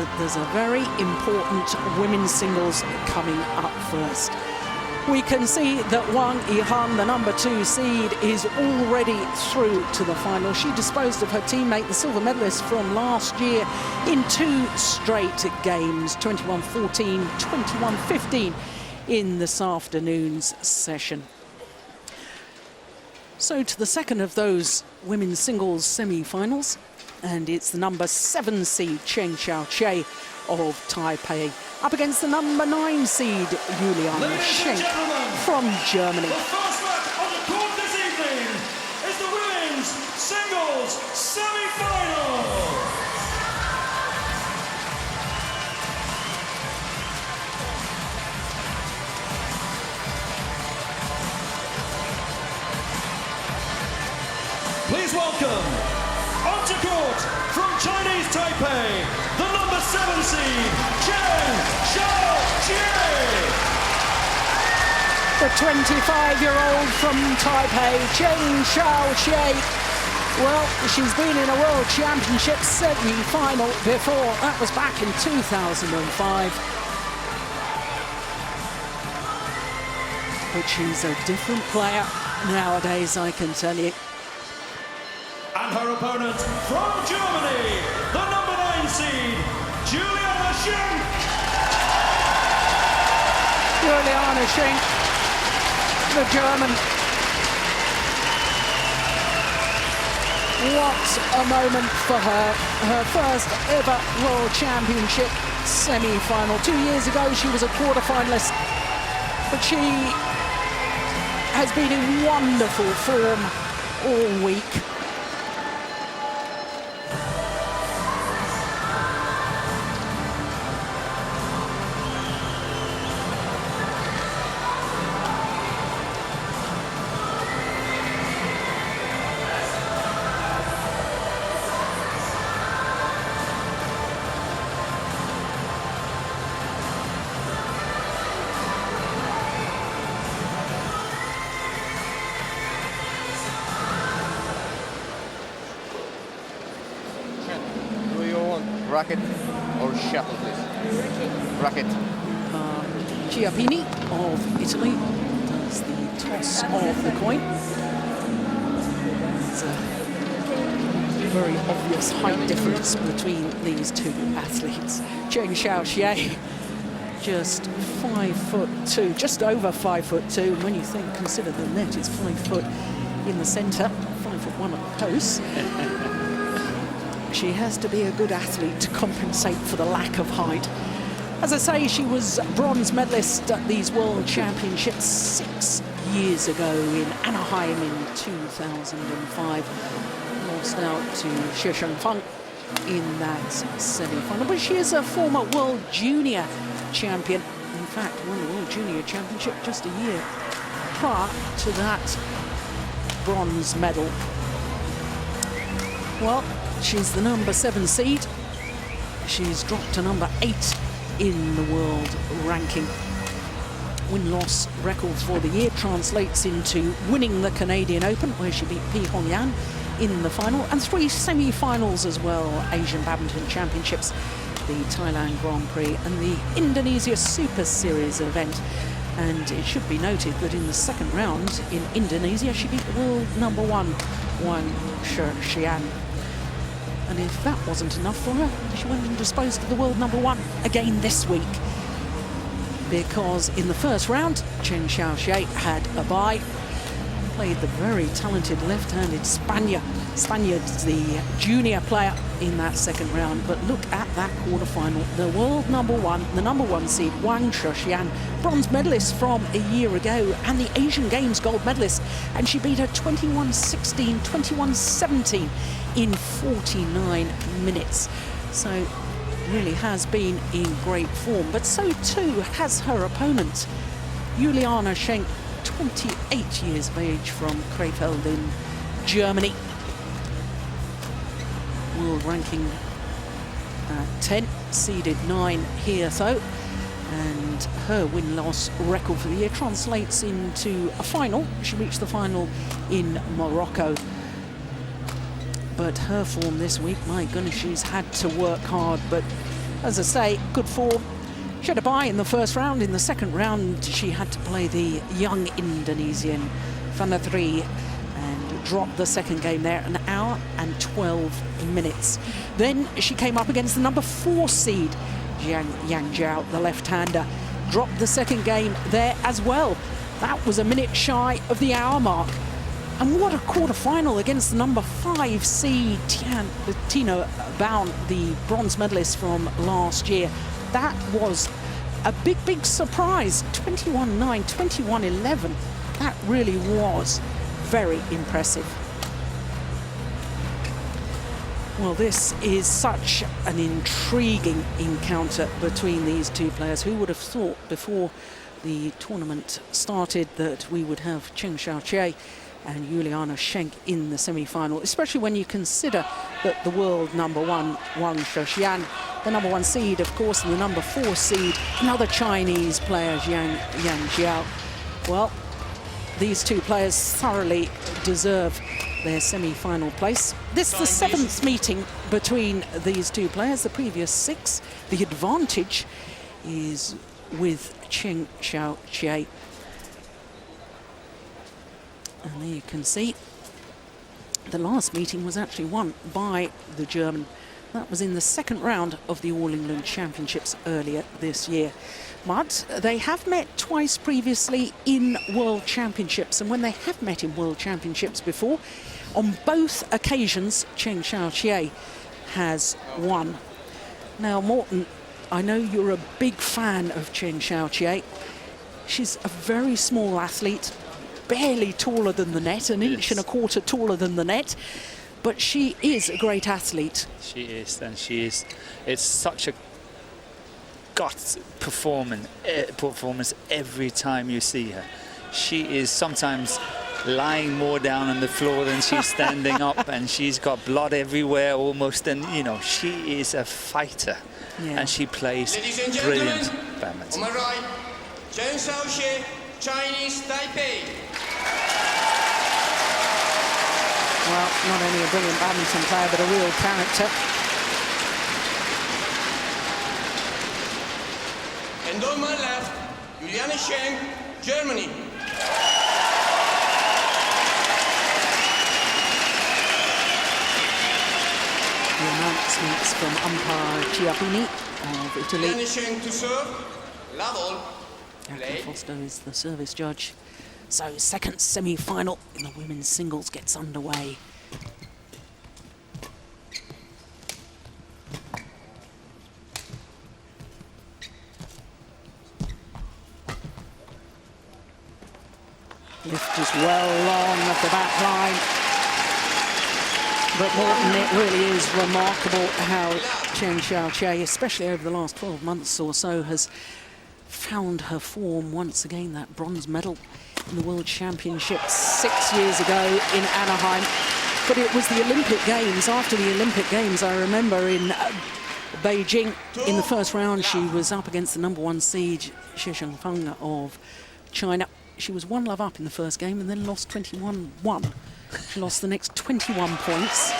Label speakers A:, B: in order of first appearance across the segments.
A: but there's a very important women's singles coming up first. We can see that Wang Yihan, the #2 seed, is already through to the final. She disposed of her teammate, the silver medalist from last year, in 2 straight games, 21-14, 21-15 in this afternoon's session. So to the second of those women's singles semi-finals, and it's the #7 seed, Cheng Shao Chieh of Taipei, up against the #9 seed, Juliane Schenk from Germany.
B: The first match on the court this evening is the women's singles semi-final. Please welcome, onto court from Chinese Taipei, the #7 seed, Cheng Shao Chieh.
A: The 25-year-old from Taipei, Cheng Shao Chieh. Well, she's been in a World Championships semi-final before. That was back in 2005. But she's a different player nowadays, I can tell you.
B: And her opponent from Germany, the #9 seed, Juliane Schenk.
A: Juliane Schenk, the German. What a moment for her. Her first ever World Championship semi-final. 2 years ago, she was a quarter-finalist. But she has been in wonderful form all week.
C: Do you want racket or shuttle, please? Racket.
A: Chiappini of Italy does the toss of the coin. There's a very obvious height difference between these two athletes. Cheng Shao Chieh, just 5'2", just over 5'2". When you consider the net is 5 foot in the centre, 5'1" at the post. She has to be a good athlete to compensate for the lack of height. As I say, she was bronze medalist at these World Championships 6 years ago in Anaheim in 2005. Lost out to Xie Shengfeng in that semi-final. But she is a former World Junior champion. In fact, won the World Junior Championship just a year prior to that bronze medal. Well, she's the #7 seed. She's dropped to #8 in the world ranking. Win-loss record for the year translates into winning the Canadian Open, where she beat Pi Hongyan in the final, and 3 semi-finals as well: Asian Badminton Championships, the Thailand Grand Prix, and the Indonesia Super Series event. And it should be noted that in the second round in Indonesia, she beat the world #1, Wang Yihan. And if that wasn't enough for her, she went and disposed of the world #1 again this week. Because in the first round, Cheng Shao Chieh had a bye. Played the very talented left-handed Spaniard, the junior player in that second round. But look at that quarterfinal. The world #1, the #1 seed, Wang Yihan, bronze medalist from a year ago, and the Asian Games gold medalist. And she beat her 21-16, 21-17 in 49 minutes. So really has been in great form. But so too has her opponent, Juliane Schenk, 28 years of age from Krefeld in Germany. World ranking 10, seeded 9 here though. And her win-loss record for the year translates into a final. She reached the final in Morocco. But her form this week, my goodness, she's had to work hard. But as I say, good form. She had a bye in the first round. In the second round, she had to play the young Indonesian Fanatri and dropped the second game there, 1 hour and 12 minutes. Then she came up against the number 4 seed, Yang Zhao, the left-hander. Dropped the second game there as well. That was a minute shy of the hour mark. And what a quarter-final against the number 5 seed, Tina Bown, the bronze medalist from last year. That was a big, big surprise. 21-9, 21-11. That really was very impressive. Well, this is such an intriguing encounter between these two players. Who would have thought before the tournament started that we would have Cheng Shao Chieh and Juliane Schenk in the semi-final, especially when you consider that the world number 1, Wang Shouxian, the number 1 seed, of course, and the number 4 seed, another Chinese player, Yang Zhao. Well, these two players thoroughly deserve their semi-final place. This is the 7th meeting between these two players, the previous 6. The advantage is with Cheng Shao Chieh. And there you can see the last meeting was actually won by the German. That was in the second round of the All England Championships earlier this year. But they have met twice previously in World Championships, and when they have met in World Championships before, on both occasions, Cheng Shao Chieh has won. Now, Morten, I know you're a big fan of Cheng Shao Chieh. She's a very small athlete, barely taller than the net, an inch and a quarter taller than the net, but she is a great athlete.
D: She is, and she is. It's such a gut performance every time you see her. She is sometimes lying more down on the floor than she's standing up, and she's got blood everywhere almost, and you know, she is a fighter. Yeah. And she plays brilliant badminton.
C: On my right, Cheng Shao Chieh, Chinese Taipei.
A: Well, not only a brilliant badminton player, but a real character.
C: And on my left, Juliane Schenk, Germany.
A: The announcements from umpire Chiappini of Italy.
C: Juliane Schenk to serve, level,
A: Jacob Foster is the service judge. So second semi-final in the women's singles gets underway. Lift is well long at the back line. But Morten, it really is remarkable how Cheng Shao Chieh, especially over the last 12 months or so, has found her form once again. That bronze medal in the World Championships 6 years ago in Anaheim. But it was the Olympic Games. After the Olympic Games, I remember in Beijing, in the first round, she was up against the number 1 seed, Xie Shengfeng of China. She was 1-love up in the first game and then lost 21-1. She lost the next 21 points.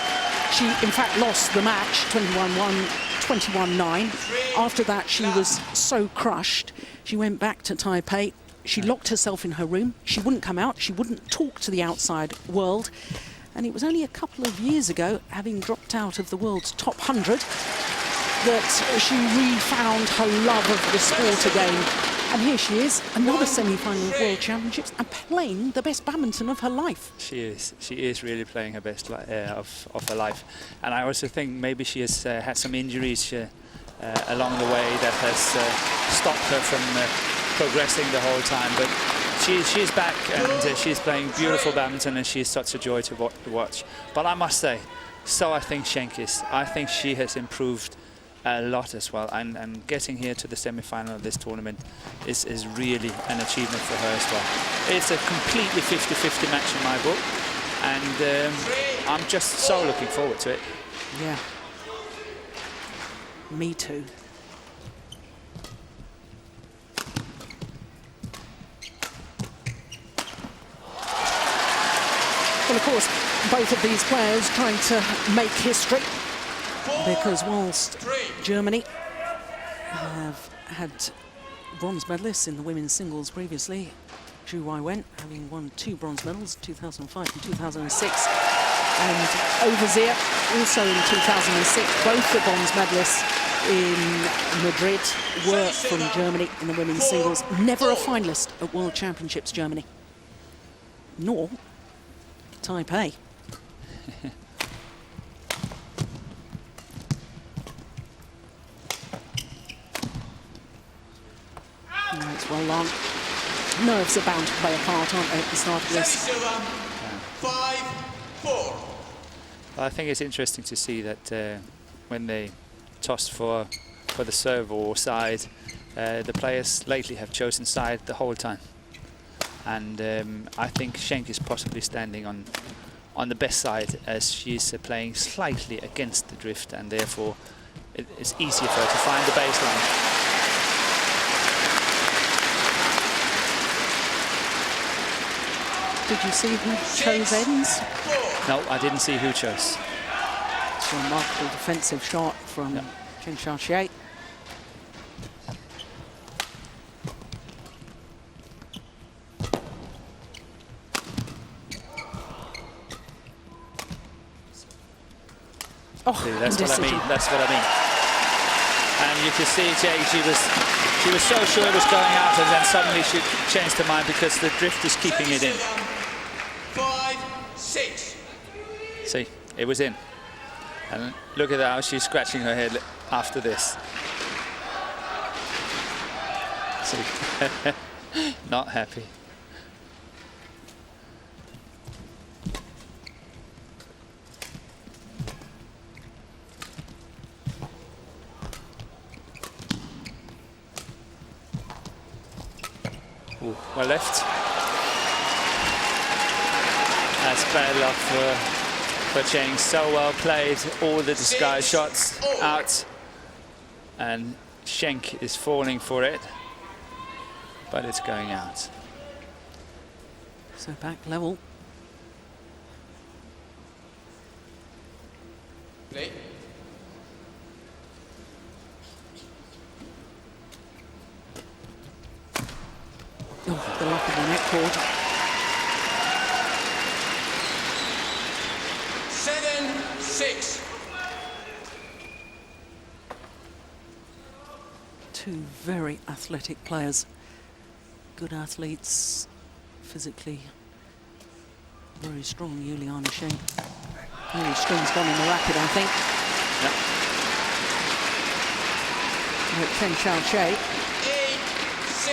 A: She, in fact, lost the match 21-1, 21-9. After that, she was so crushed, she went back to Taipei. She locked herself in her room. She wouldn't come out. She wouldn't talk to the outside world. And it was only a couple of years ago, having dropped out of the world's top 100, that she refound her love of the sport again. And here she is, another semi-final of World Championships, and playing the best badminton of her life.
D: She is really playing her best of her life. And I also think maybe she has had some injuries along the way that has stopped her from progressing the whole time. But she's back, and she's playing beautiful badminton, and she's such a joy to watch. But I must say, so I think Schenk is. I think she has improved a lot as well, and getting here to the semi-final of this tournament is really an achievement for her as well. It's a completely 50-50 match in my book, and I'm just so looking forward to it.
A: Yeah, me too. Well, of course, both of these players trying to make history, because whilst Germany have had bronze medalists in the women's singles previously. Zhu Wai-wen having won 2 bronze medals, 2005 and 2006. And Overseer also in 2006. Both the bronze medalists in Madrid were from Germany in the women's singles. Never a finalist at World Championships Germany. Nor Taipei. It's well long. Nerves are bound to play a part, aren't they, at the start of this?
B: 5-4.
D: I think it's interesting to see that when they toss for the serve or side, the players lately have chosen side the whole time. And I think Schenk is possibly standing on the best side, as she's playing slightly against the drift, and therefore it's easier for her to find the baseline.
A: Did you see who chose ends?
D: No, I didn't see who chose.
A: It's a remarkable defensive shot from Cheng Shao Chieh. Oh,
D: see, that's what I mean. That's what I mean. And you can see Jay, she was so sure it was going out, and then suddenly she changed her mind because the drift is keeping it in.
B: 5-6.
D: See, it was in. And look at how she's scratching her head after this. See, not happy. Ooh, well left. That's bad luck for Cheng. So well played, all the disguise shots out. And Schenk is falling for it, but it's going out.
A: So back level.
B: Play.
A: Oh, the luck of the net cord.
B: 7-6.
A: Two very athletic players. Good athletes, physically very strong. Juliane Schenk. Only strings gone in the racket, I think.
D: Yep.
A: Cheng Shao Chieh.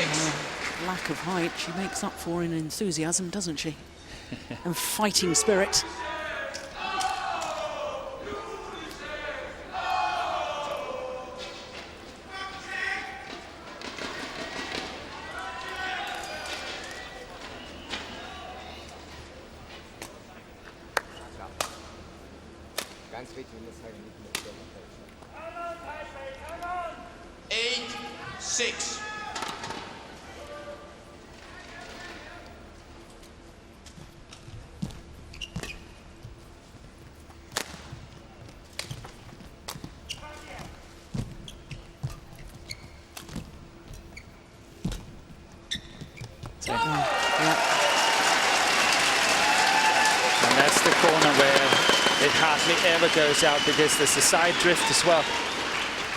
B: 8-6.
A: Lack of height, she makes up for in enthusiasm, doesn't she? And fighting spirit.
C: Ganz wichtig, wir müssen halt nicht mit der
B: 8-6.
D: And that's the corner where it hardly ever goes out, because there's a side drift as well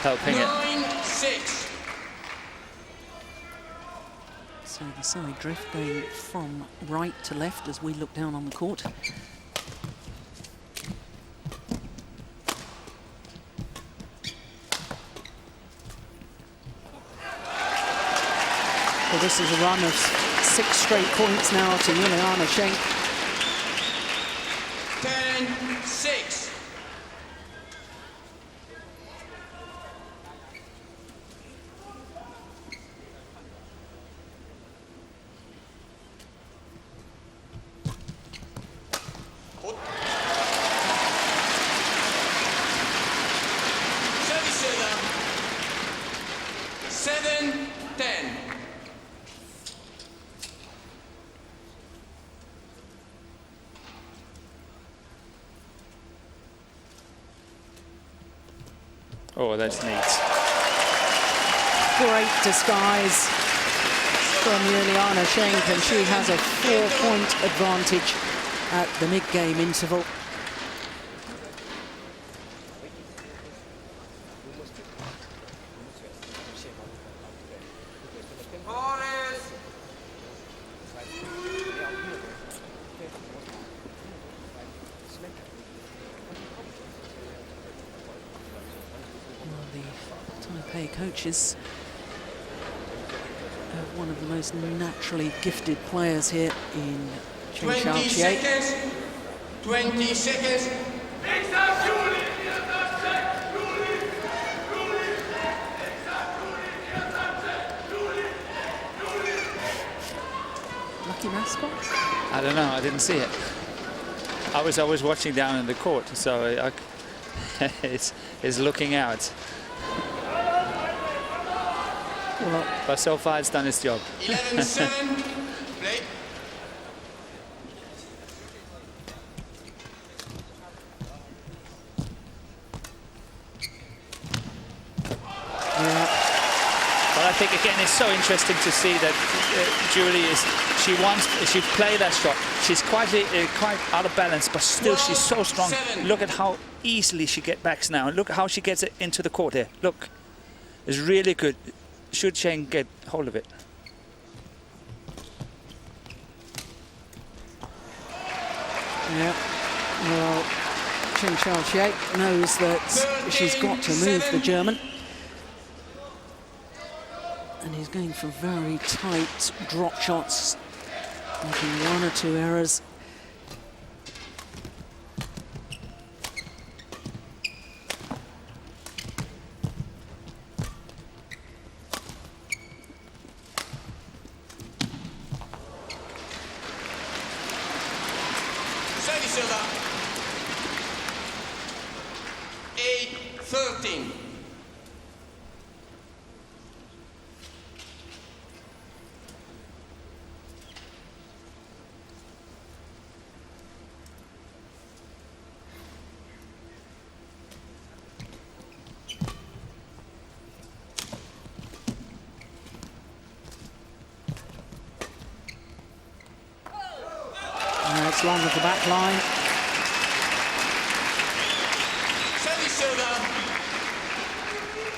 D: helping it.
B: 9-6.
A: So the side drift going from right to left as we look down on the court. Well, this is a run of 6 straight points now to Juliane Schenk.
B: 10-6. Service server. 7-10.
D: Oh, that's neat.
A: Great disguise from Juliane Schenk, and she has a 4-point advantage at the mid-game interval. Coaches one of the most naturally gifted players here in Cheng Shao Chieh.
C: 20 seconds.
A: Lucky mascot?
D: I don't know, I didn't see it. I was watching down in the court, so it's looking out.
A: Well,
D: but so far it's done its job.
C: 11-7. Play.
A: yeah.
D: But I think again it's so interesting to see that Julie she played that shot. She's quite out of balance, but still she's so strong. Look at how easily she gets back now. Look how she gets it into the court here. Look, it's really good. Should Cheng get hold of it?
A: Yeah. Well, Cheng Shao Chieh knows that she's got to move the German. And he's going for very tight drop shots, making 1 or 2 errors.
C: Silva. 8-13.
A: It's long at the back line.
C: Silva.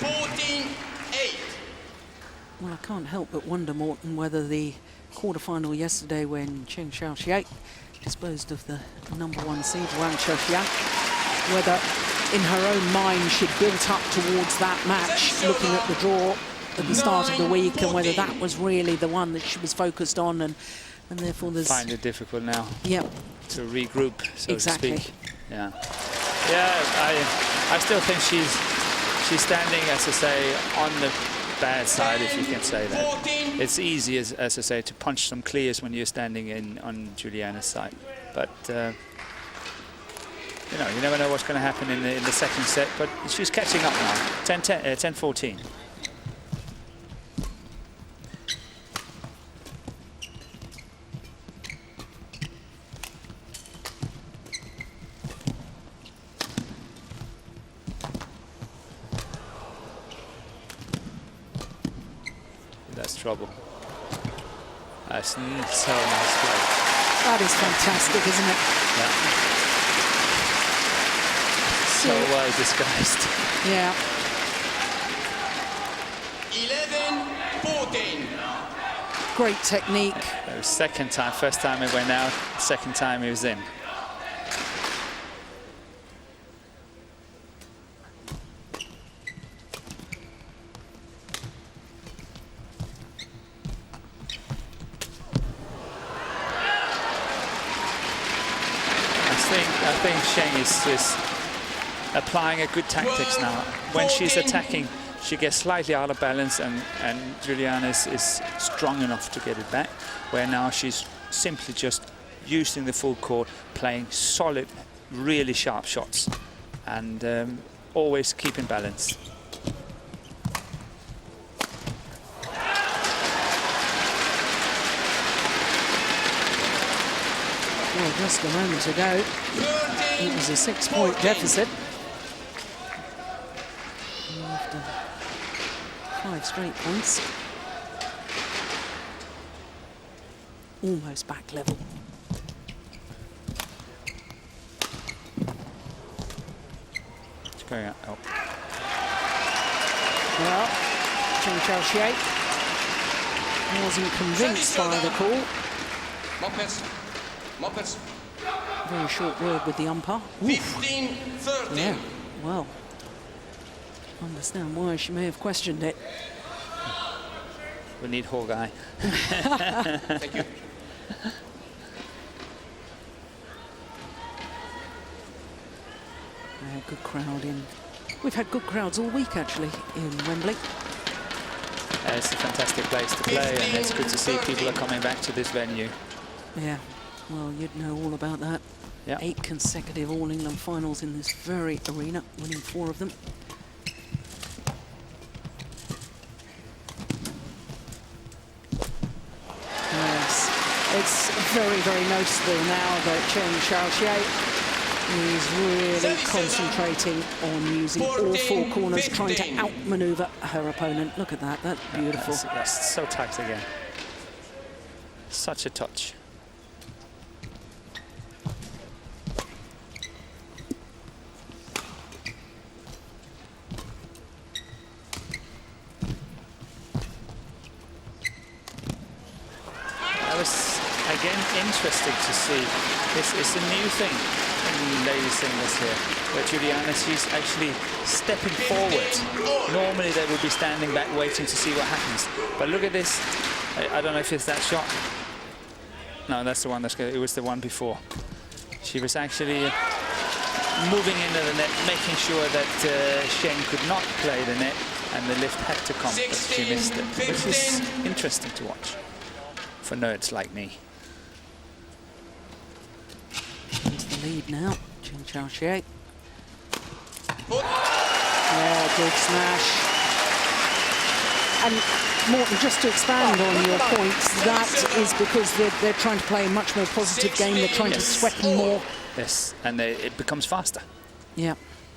C: 14-8.
A: Well, I can't help but wonder, Morten, whether the quarterfinal yesterday when Cheng Shao Chieh disposed of the #1 seed, Wang Xiaoxiang, whether in her own mind she'd built up towards that match, looking at the draw at the start of the week, and whether that was really the one that she was focused on, and therefore there's...
D: Find it difficult now.
A: Yep.
D: To regroup, so
A: exactly.
D: to speak. Yeah. I still think she's standing, as I say, on the bad side, if you can say that. It's easy, as I say, to punch some clears when you're standing on Juliana's side. But you know, you never know what's going to happen in the second set. But she's catching up now. 10-14. That's trouble. That's so nice play.
A: That is fantastic, isn't it?
D: Yeah. So well disguised.
A: Yeah.
C: 11-14.
A: Great technique.
D: It was second time. First time it went out. Second time it was in. I think Sheng is just applying a good tactics now. When she's attacking, she gets slightly out of balance, and Juliane is strong enough to get it back, where now she's simply just using the full court, playing solid, really sharp shots, and always keeping balance.
A: Well, just a moment ago, it was a 6-point deficit. And after 5 straight points. Almost back level.
D: It's going out. Oh.
A: Well, Cheng Shao Chieh wasn't convinced by the call. Very short word with the umpire.
B: 15-13.
A: Yeah, well, understand why she may have questioned it.
D: We need Hawkeye.
C: Thank you.
A: Good crowd in. We've had good crowds all week, actually, in Wembley.
D: It's a fantastic place to play, and it's good to see people are coming back to this venue.
A: Yeah, well, you'd know all about that.
D: Yeah.
A: 8 consecutive All-England finals in this very arena, winning 4 of them. Yes, it's very, very noticeable now that Cheng Shao Chieh is really concentrating on using all 4 corners, trying to outmaneuver her opponent. Look at that, that's beautiful.
D: That's so tight again. Such a touch. That was, again, interesting to see. This is a new thing in ladies singles here, where Juliane, she's actually stepping forward. Normally they would be standing back waiting to see what happens. But look at this. I don't know if it's that shot. No, that's the one that's good. It was the one before. She was actually moving into the net, making sure that Schenk could not play the net, and the lift had to come, but she missed it, which is interesting to watch for nerds like me.
A: Into the lead now, Cheng Shao Chieh. Yeah, good smash. And Morten, just to expand on your points, that is because they're trying to play a much more positive game. They're trying to sweat more.
D: Yes, and it becomes faster.
A: Yeah,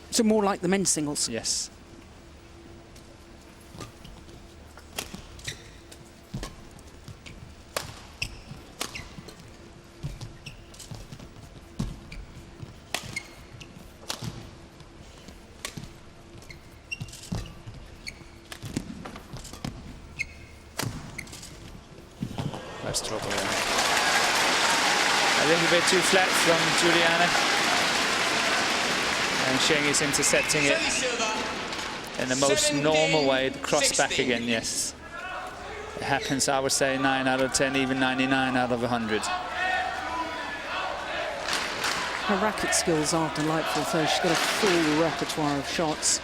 A: so more like the men's singles.
D: Yes. Trouble. A little bit too flat from Juliane, and Schenk is intercepting it in the most normal way. The cross back again, yes. It happens, I would say, 9 out of 10, even 99 out of 100.
A: Her racket skills are delightful, so she's got a full repertoire of shots.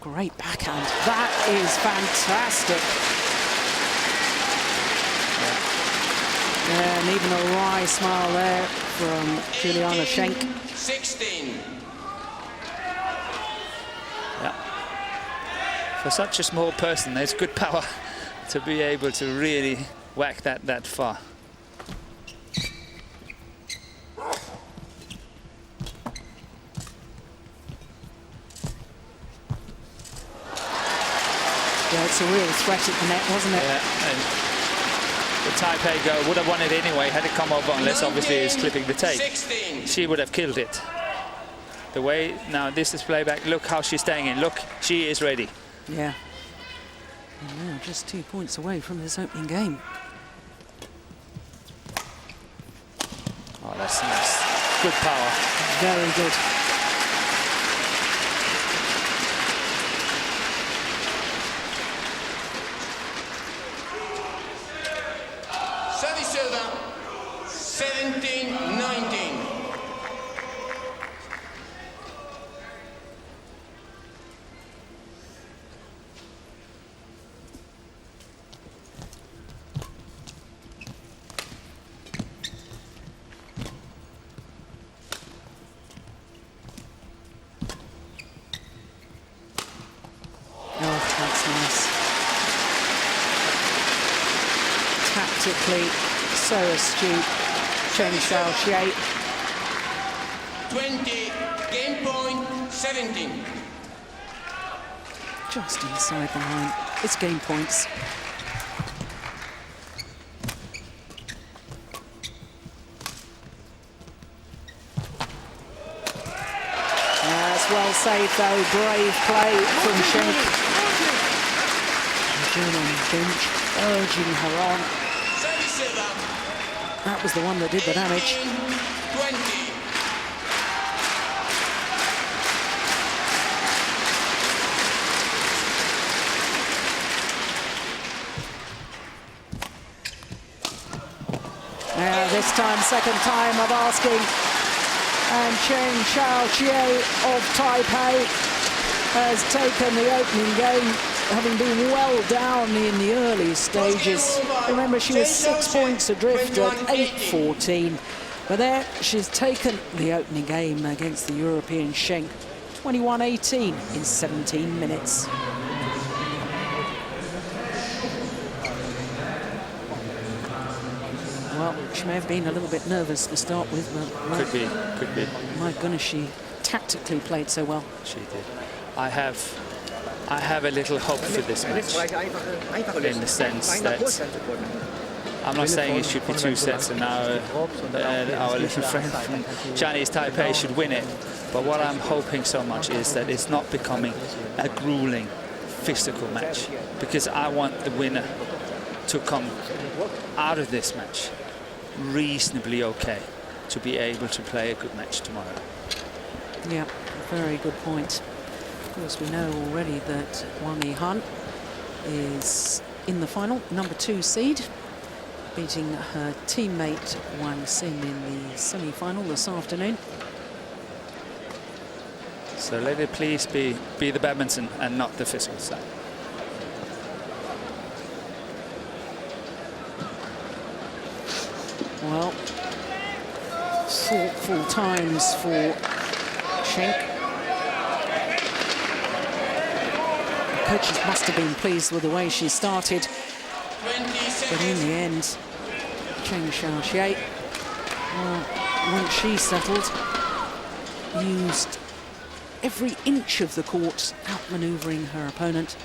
A: Great backhand. That is fantastic. Yeah, and even a wry smile there from Juliane Schenk.
B: 16.
D: Yeah. For such a small person, there's good power to be able to really whack that far.
A: Yeah, it's a real threat at the net, wasn't it?
D: Yeah, and the Taipei girl would have won it anyway had it come over, unless obviously it's clipping the tape.
B: 16.
D: She would have killed it. The way, now this is playback, look how she's staying in. Look, she is ready.
A: Yeah. And now just 2 points away from this opening game.
D: Oh, that's nice. Good power.
A: Very good.
B: Service over. 17-19.
A: tactically so astute. Cheng Shao Chieh.
E: 20, game point 17.
A: Just inside the line. It's game points. That's well saved though. Brave play from Schenk. Again on the bench, urging her on. That was the one that did the damage.
E: 20.
A: Now this time, second time of asking. And Cheng Shao Chieh of Taipei has taken the opening game, having been well down in the early stages. Remember, she was 6 points adrift at 8-14. But there, she's taken the opening game against the European Schenk, 21-18 in 17 minutes. Well, she may have been a little bit nervous to start with, but
D: Could be.
A: my goodness, she tactically played so well.
D: She did. I have a little hope for this match, in the sense that I'm not saying it should be 2 sets and now our little friend from Chinese Taipei should win it. But what I'm hoping so much is that it's not becoming a grueling physical match, because I want the winner to come out of this match reasonably okay to be able to play a good match tomorrow.
A: Yeah, very good point. Of course, we know already that Wang Yihan is in the final, number 2 seed, beating her teammate Wang Xin in the semi-final this afternoon.
D: So let it please be the badminton and not the physical side.
A: Well, thoughtful times for Schenk. Coaches must have been pleased with the way she started. But in the end, Cheng Shao Chieh, well, once she settled, used every inch of the court, outmaneuvering her opponent.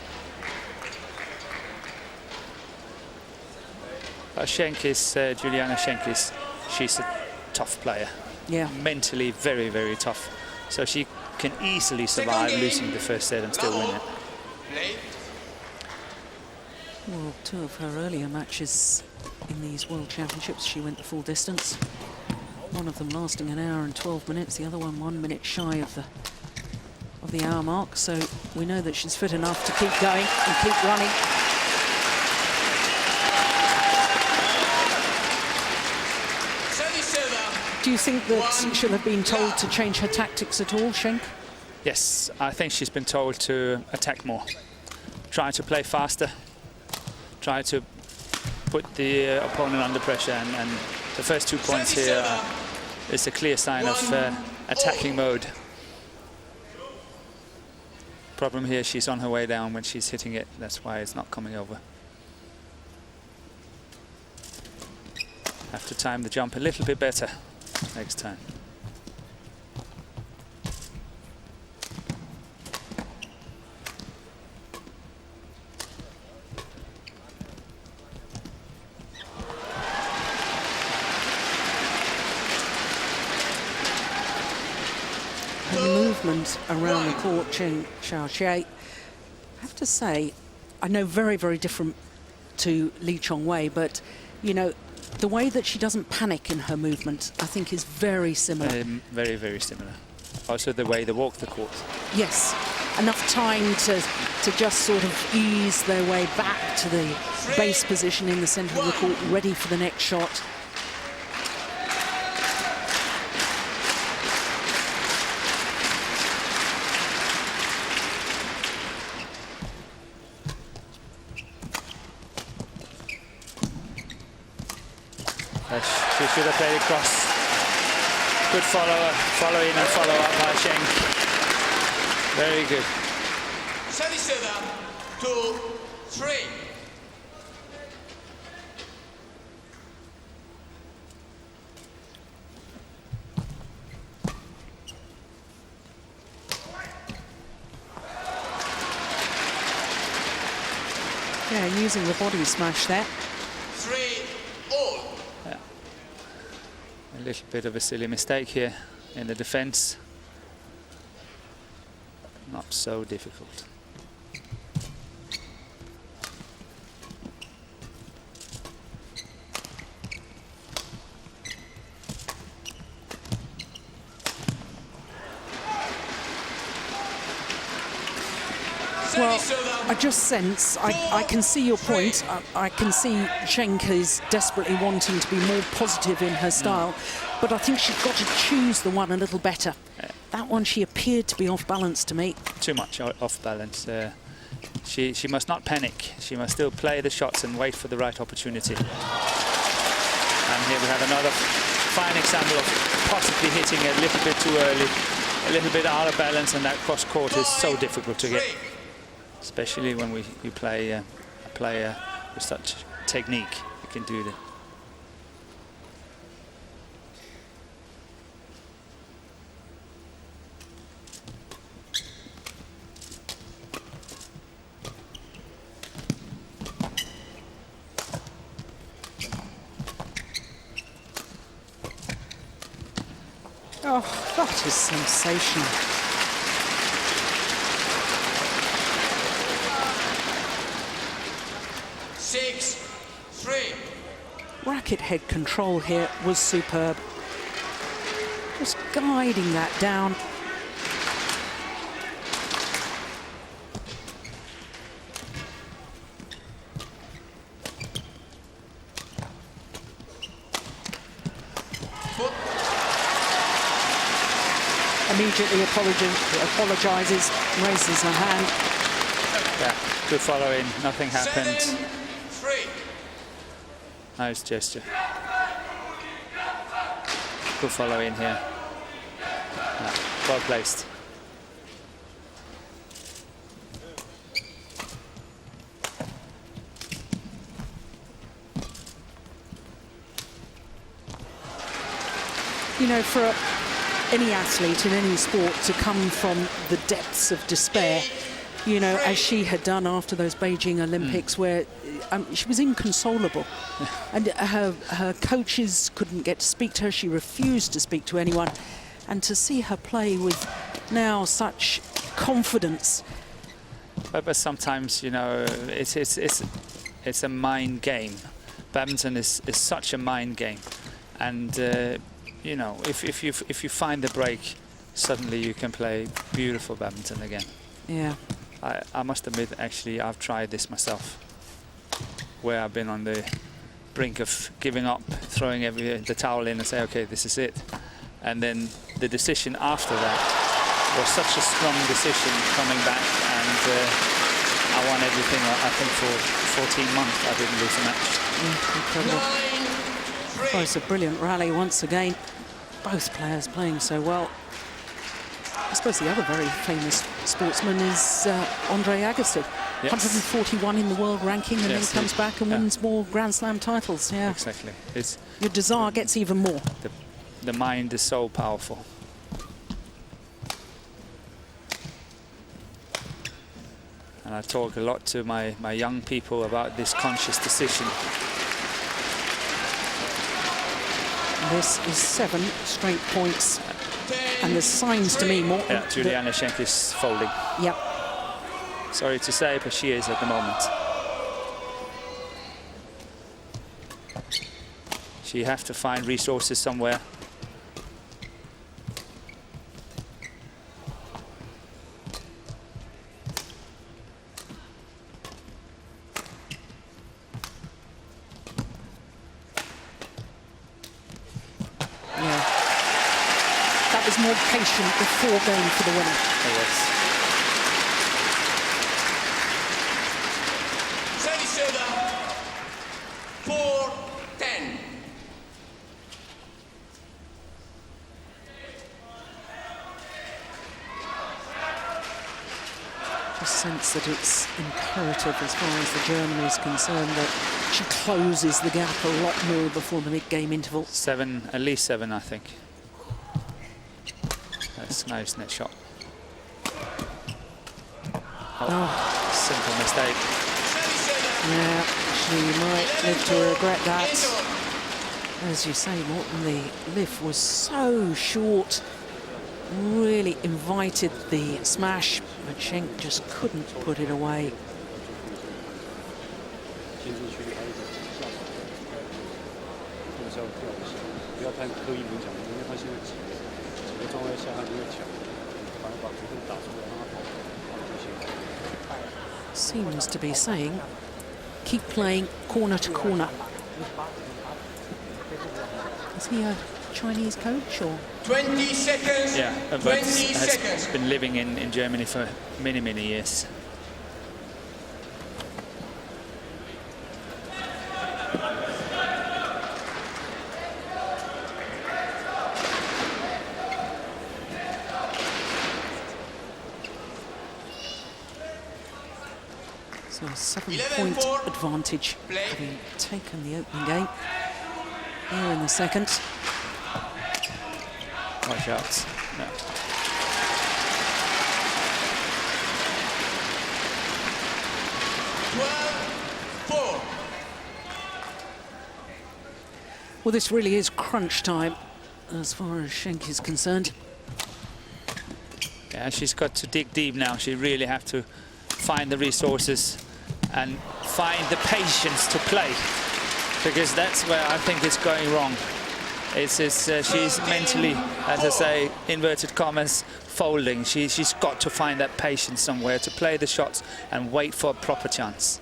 D: Juliane Schenk she's a tough player.
A: Yeah.
D: Mentally very, very tough. So she can easily survive losing the first set and still win it.
A: Well, 2 of her earlier matches in these World Championships, she went the full distance. One of them lasting an hour and 12 minutes, the other one 1 minute shy of the hour mark. So we know that she's fit enough to keep going and keep running. Do you think that she'll have been told to change her tactics at all, Schenk?
D: Yes, I think she's been told to attack more. Try to play faster. Try to put the opponent under pressure. And the first 2 points here is a clear sign of attacking mode. Problem here, she's on her way down when she's hitting it. That's why it's not coming over. Have to time the jump a little bit better next time.
A: Her movement around the court, Cheng Shao Chieh, I have to say, I know very, very different to Lee Chong-wei, but, you know, the way that she doesn't panic in her movement, I think, is very similar.
D: Very, very similar. Also the way they walk the court.
A: Yes, enough time to just sort of ease their way back to the base position in the centre of the court, ready for the next shot.
D: She should have played across. Good follow in and follow up by Schenk. Very good.
E: 37-3.
A: Yeah, using the body smash there.
E: 3-all.
D: Yeah. A little bit of a silly mistake here in the defense. Not so difficult.
A: Well, I just sense, I can see your point. I can see Schenk is desperately wanting to be more positive in her style, but I think she's got to choose the one a little better. That one, she appeared to be off balance to me.
D: Too much off balance. She must not panic. She must still play the shots and wait for the right opportunity. And here we have another fine example of possibly hitting a little bit too early, a little bit out of balance, and that cross court is so difficult to get. Especially when you play a player with such technique, you can do that.
A: Oh, that is sensational. Racket head control here was superb. Just guiding that down. Immediately apologizes, raises her hand.
D: Yeah, good follow in, nothing happened.
E: 7-3.
D: Nice gesture. Good follow in here. Well placed.
A: You know, for any athlete in any sport to come from the depths of despair, you know, as she had done after those Beijing Olympics, where she was inconsolable. And her coaches couldn't get to speak to her. She refused to speak to anyone. And to see her play with now such confidence.
D: But sometimes, you know, it's a mind game. Badminton is such a mind game. And, you know, if you find the break, suddenly you can play beautiful badminton again.
A: Yeah.
D: I must admit, actually, I've tried this myself, where I've been on the brink of giving up, throwing the towel in and say, okay, this is it. And then the decision after that was such a strong decision coming back, and I won everything. I think for 14 months I didn't lose a match.
A: Incredible. Well, it's a brilliant rally once again. Both players playing so well. I suppose the other very famous sportsman is Andre Agassi. Yes. 141 in the world ranking, and
D: yes,
A: then comes back and wins more Grand Slam titles. Yeah,
D: exactly.
A: Your desire gets even more.
D: The mind is so powerful. And I talk a lot to my young people about this conscious decision.
A: This is 7 straight points. And there's signs to me more.
D: Yeah, Juliane Schenk is folding.
A: Yep.
D: Sorry to say, but she is at the moment. She have to find resources somewhere.
A: More patient before going for the winner.
D: Yes.
E: Service over. 4-10.
A: Just sense that it's imperative, as far as the German is concerned, that she closes the gap a lot more before the mid-game interval.
D: 7, at least 7, I think. That's nice net shot. Oh, simple mistake.
A: Yeah, she might live to regret that. As you say, Morton, the lift was so short. Really invited the smash, but Schenk just couldn't put it away. Seems to be saying, keep playing corner to corner. Is he a Chinese coach or?
E: 20 seconds.
D: Yeah, but
E: 20
D: has
E: seconds.
D: been living in Germany for many, many years.
A: So a 7-point
E: 11-4.
A: advantage,
E: Play.
A: having taken the opening game. Here in the second.
D: Watch out. No.
A: Well, this really is crunch time as far as Schenk is concerned.
D: Yeah, she's got to dig deep now. She really have to find the resources and find the patience to play, because that's where I think it's going wrong. She's mentally, as I say, inverted commas, folding. She's got to find that patience somewhere to play the shots and wait for a proper chance.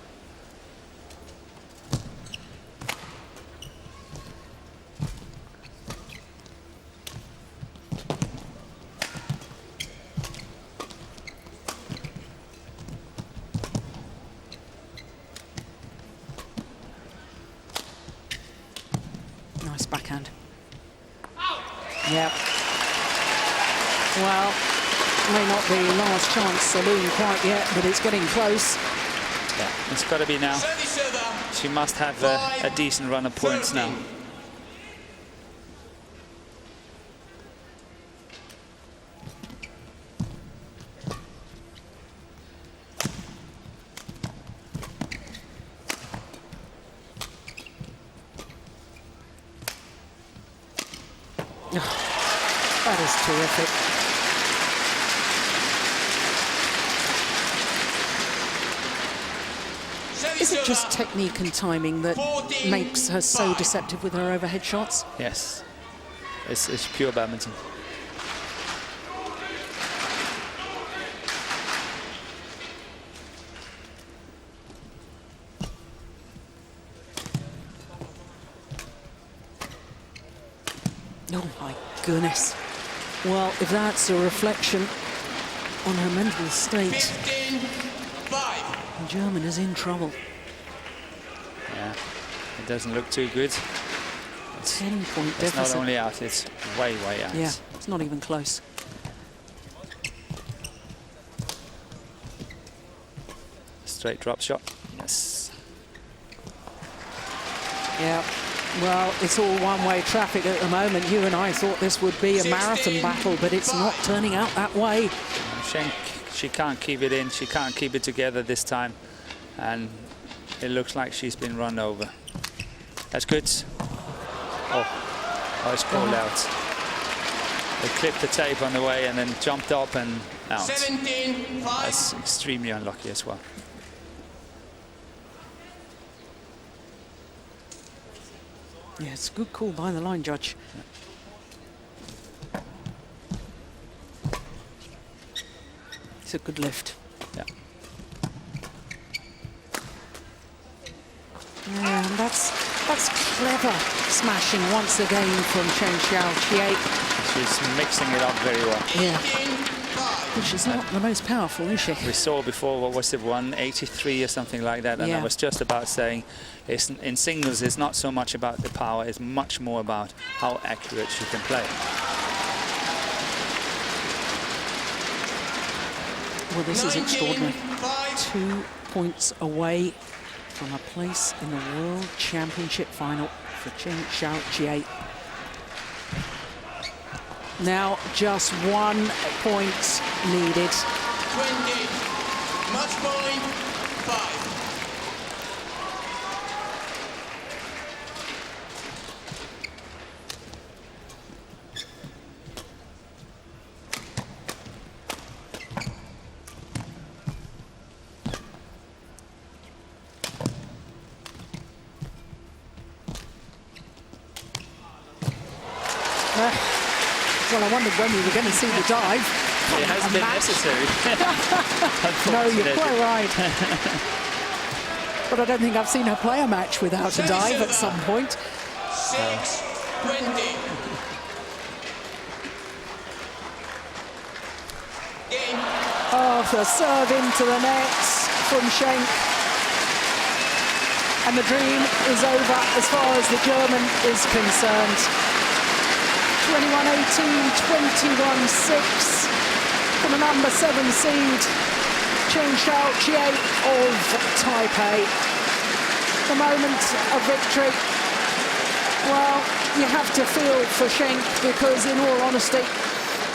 A: Nice backhand. Yeah. Well, may not be last chance saloon quite yet, but it's getting close.
D: Yeah, it's got to be now. She must have a decent run of points now.
A: That is terrific. Is it just technique and timing that makes her so deceptive with her overhead shots?
D: Yes, it's pure badminton.
A: Oh my goodness. Well, if that's a reflection on her mental state,
E: 15-5.
A: German is in trouble.
D: Yeah, it doesn't look too good.
A: 10-point
D: It's
A: deficit.
D: not only out, it's way, way out.
A: Yeah, it's not even close.
D: Straight drop shot. Yes.
A: Yeah. Well, it's all one-way traffic at the moment. You and I thought this would be a marathon battle, but it's not turning out that way.
D: Schenk, she can't keep it in. She can't keep it together this time. And it looks like she's been run over. That's good. Oh, it's called out. They clipped the tape on the way and then jumped up and out.
E: 17-5.
D: That's extremely unlucky as well.
A: Yeah, it's a good call by the line judge. It's a good lift.
D: Yeah.
A: Yeah, and that's clever smashing once again from Cheng Shao Chieh.
D: She's mixing it up very well.
A: Yeah. But she's not the most powerful, is she?
D: We saw before, what was it, 183 or something like that, and
A: Yeah.
D: I was just about saying, in singles, it's not so much about the power, it's much more about how accurate she can play.
A: Well, this is extraordinary.
E: 19-5.
A: 2 points away from a place in the World Championship final for Cheng Shao Chieh. Now just 1 point needed.
E: 20. Match point 5.
A: Well, I wondered when we were going to see the dive.
D: It has been necessary.
A: No, you're quite right. But I don't think I've seen her play a match without a dive at some point.
E: 6-20. Game.
A: Oh, the serve into the net from Schenk. And the dream is over as far as the German is concerned. 21-18, 21-6 for the number 7 seed, Cheng Shao Chieh of Taipei. The moment of victory. Well, you have to feel for Schenk because, in all honesty,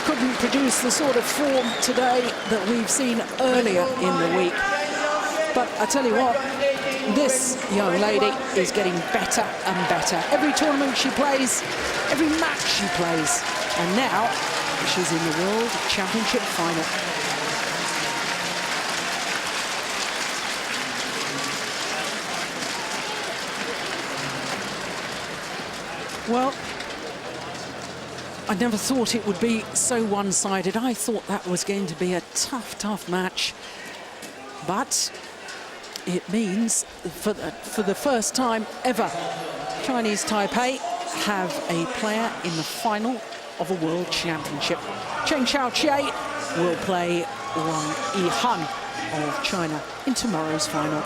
A: couldn't produce the sort of form today that we've seen earlier in the week. But I tell you what, this young lady is getting better and better. Every tournament she plays, every match she plays. And now she's in the World Championship final. Well, I never thought it would be so one-sided. I thought that was going to be a tough, tough match. But it means for the first time ever, Chinese Taipei have a player in the final of a World Championship. Cheng Shao Chieh will play Wang Yihan of China in tomorrow's final.